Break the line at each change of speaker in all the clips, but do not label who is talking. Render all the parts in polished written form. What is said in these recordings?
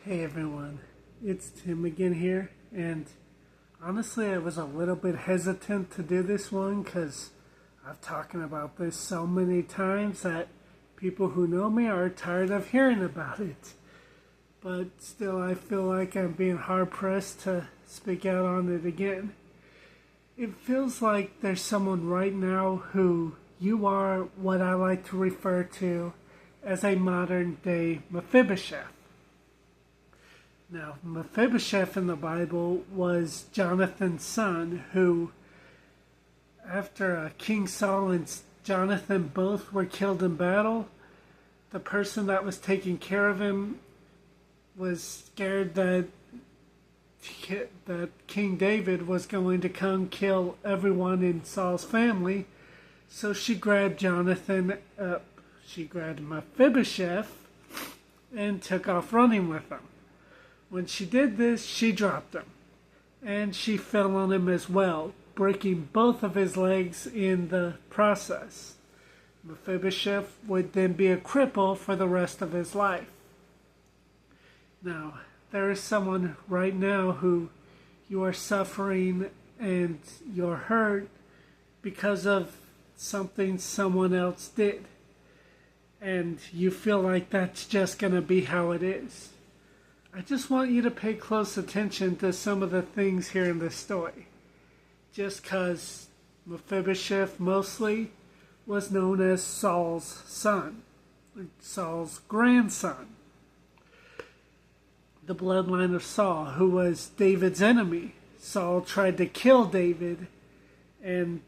Hey everyone, it's Tim again here, and honestly I was a little bit hesitant to do this one because I've talked about this so many times that people who know me are tired of hearing about it. But still I feel like I'm being hard pressed to speak out on it again. It feels like there's someone right now who you are what I like to refer to as a modern day Mephibosheth. Now, Mephibosheth in the Bible was Jonathan's son who, after King Saul and Jonathan both were killed in battle, the person that was taking care of him was scared that King David was going to come kill everyone in Saul's family. So she grabbed she grabbed Mephibosheth and took off running with him. When she did this, she dropped him, and she fell on him as well, breaking both of his legs in the process. Mephibosheth would then be a cripple for the rest of his life. Now, there is someone right now who you are suffering and you're hurt because of something someone else did. And you feel like that's just going to be how it is. I just want you to pay close attention to some of the things here in this story. Just because Mephibosheth mostly was known as Saul's son, Saul's grandson. The bloodline of Saul, who was David's enemy. Saul tried to kill David, and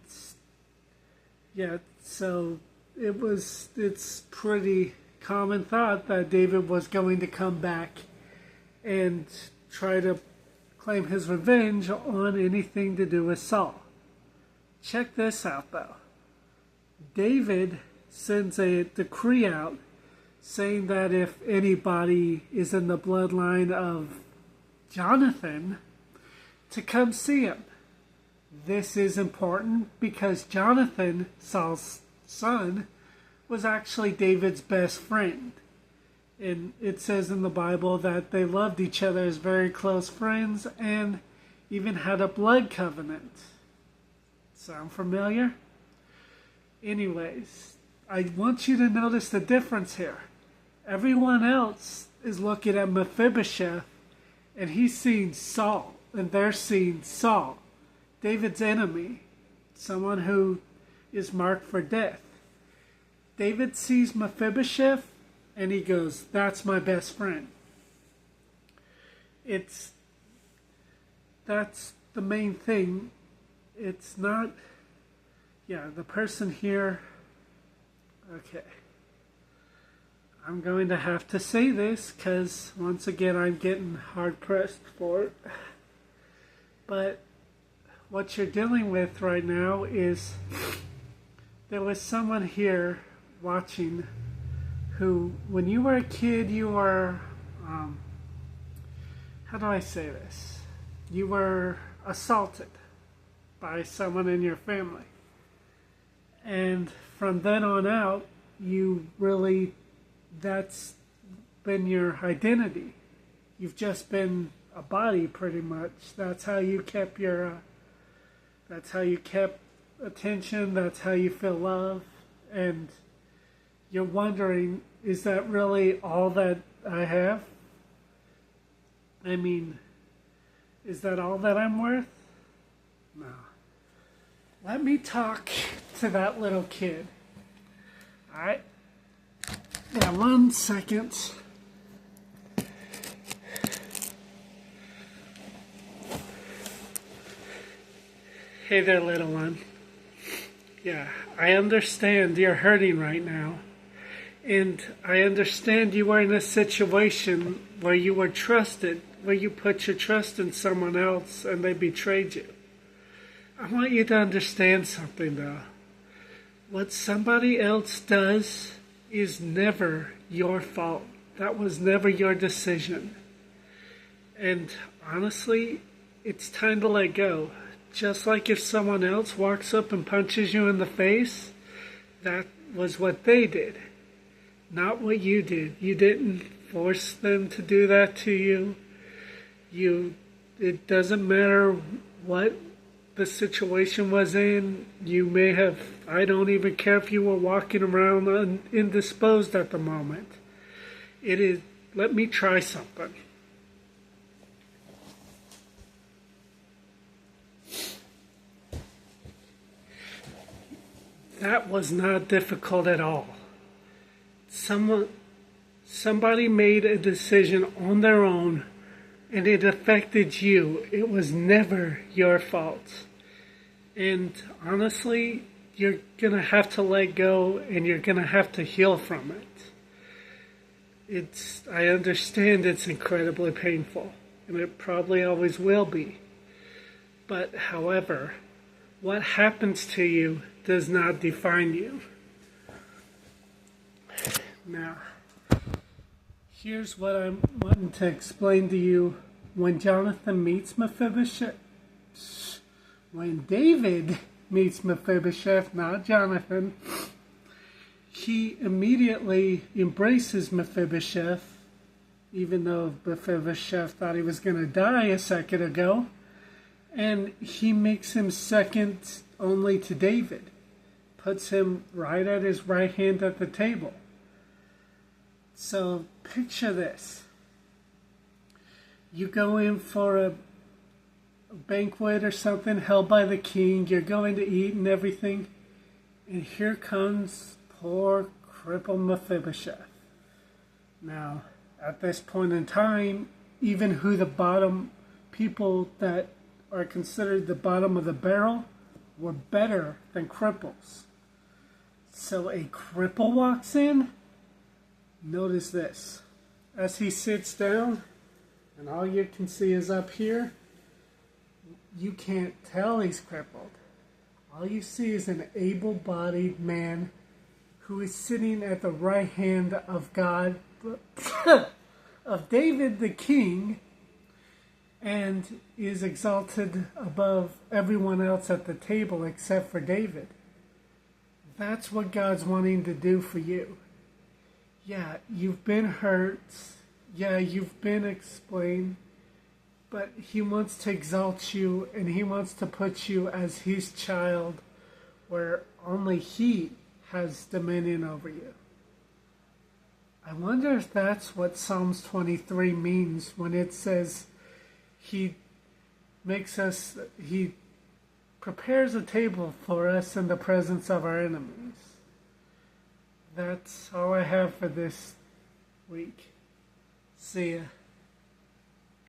so it's pretty common thought that David was going to come back and try to claim his revenge on anything to do with Saul. Check this out though. David sends a decree out saying that if anybody is in the bloodline of Jonathan, to come see him. This is important because Jonathan, Saul's son, was actually David's best friend. And it says in the Bible that they loved each other as very close friends and even had a blood covenant. Sound familiar? Anyways, I want you to notice the difference here. Everyone else is looking at Mephibosheth and he's seeing Saul, and they're seeing Saul, David's enemy, someone who is marked for death. David sees Mephibosheth and he goes, that's my best friend. That's the main thing. It's not, the person here, okay. I'm going to have to say this because once again I'm getting hard pressed for it. But what you're dealing with right now is there was someone here watching who, when you were a kid, you were, how do I say this? You were assaulted by someone in your family. And from then on out, that's been your identity. You've just been a body pretty much. That's how you kept attention, that's how you feel love, and you're wondering, is that really all that I have? I mean, is that all that I'm worth? No. Let me talk to that little kid. Alright? Yeah, 1 second. Hey there, little one. Yeah, I understand you're hurting right now. And I understand you were in a situation where you were trusted, where you put your trust in someone else and they betrayed you. I want you to understand something though. What somebody else does is never your fault. That was never your decision. And honestly, it's time to let go. Just like if someone else walks up and punches you in the face, that was what they did. Not what you did. You didn't force them to do that to you. It doesn't matter what the situation was in. You may have, I don't even care if you were walking around indisposed at the moment. It is, let me try something. That was not difficult at all. Somebody made a decision on their own, and it affected you. It was never your fault. And honestly, you're going to have to let go, and you're going to have to heal from it. I understand it's incredibly painful, and it probably always will be. But however, what happens to you does not define you. Now, here's what I'm wanting to explain to you. When Jonathan meets Mephibosheth, when David meets Mephibosheth, not Jonathan, he immediately embraces Mephibosheth, even though Mephibosheth thought he was going to die a second ago, and he makes him second only to David, puts him right at his right hand at the table. So picture this. You go in for a banquet or something held by the king. You're going to eat and everything. And here comes poor crippled Mephibosheth. Now, at this point in time, even who the bottom people that are considered the bottom of the barrel were better than cripples. So a cripple walks in. Notice this. As he sits down, and all you can see is up here, you can't tell he's crippled. All you see is an able-bodied man who is sitting at the right hand of God, of David the king, and is exalted above everyone else at the table except for David. That's what God's wanting to do for you. Yeah, you've been hurt. Yeah, you've been explained. But he wants to exalt you, and he wants to put you as his child, where only he has dominion over you. I wonder if that's what Psalms 23 means when it says he prepares a table for us in the presence of our enemies. That's all I have for this week. See ya.